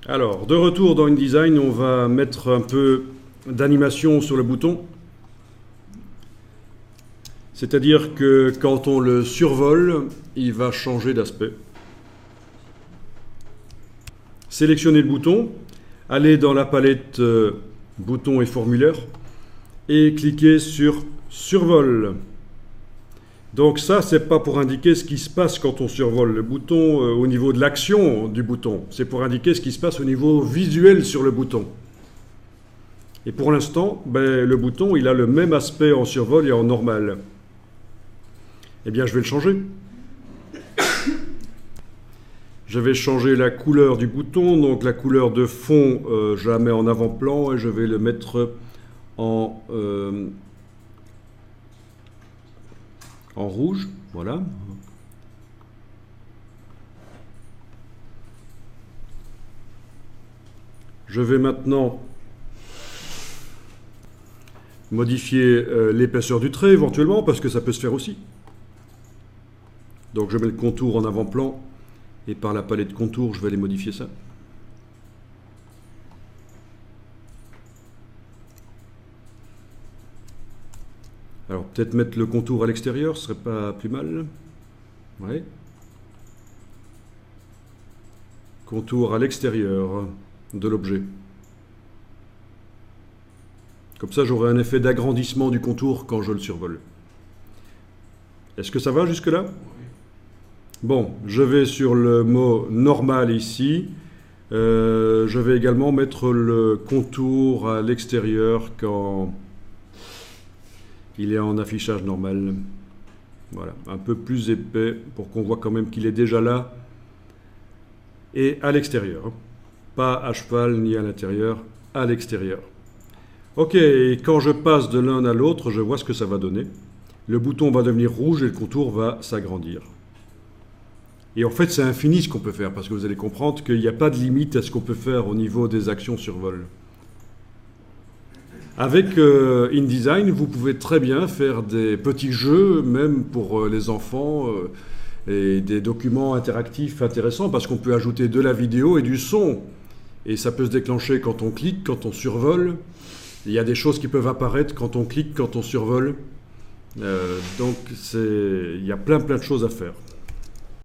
Alors, de retour dans InDesign, on va mettre un peu d'animation sur le bouton. C'est-à-dire que quand on le survole, il va changer d'aspect. Sélectionnez le bouton, allez dans la palette boutons et formulaire et cliquez sur survol. Donc ça, c'est pas pour indiquer ce qui se passe quand on survole le bouton au niveau de l'action du bouton. C'est pour indiquer ce qui se passe au niveau visuel sur le bouton. Et pour l'instant, le bouton, il a le même aspect en survol et en normal. Eh bien, je vais le changer. Je vais changer la couleur du bouton. Donc la couleur de fond, je la mets en avant-plan et je vais le mettre en rouge, voilà. Je vais maintenant modifier l'épaisseur du trait éventuellement, parce que ça peut se faire aussi. Donc je mets le contour en avant-plan, et par la palette contour, je vais aller modifier ça. Alors peut-être mettre le contour à l'extérieur, ce serait pas plus mal. Ouais. Contour à l'extérieur de l'objet. Comme ça, j'aurai un effet d'agrandissement du contour quand je le survole. Est-ce que ça va jusque-là? Bon, je vais sur le mot normal ici. Je vais également mettre le contour à l'extérieur quand il est en affichage normal. Voilà, un peu plus épais pour qu'on voit quand même qu'il est déjà là et à l'extérieur. Pas à cheval ni à l'intérieur, à l'extérieur. Ok, et quand je passe de l'un à l'autre, je vois ce que ça va donner. Le bouton va devenir rouge et le contour va s'agrandir. Et en fait, c'est infini ce qu'on peut faire, parce que vous allez comprendre qu'il n'y a pas de limite à ce qu'on peut faire au niveau des actions survol. Avec InDesign, vous pouvez très bien faire des petits jeux, même pour les enfants, et des documents interactifs intéressants, parce qu'on peut ajouter de la vidéo et du son. Et ça peut se déclencher quand on clique, quand on survole. Il y a des choses qui peuvent apparaître quand on clique, quand on survole. Donc, il y a plein de choses à faire.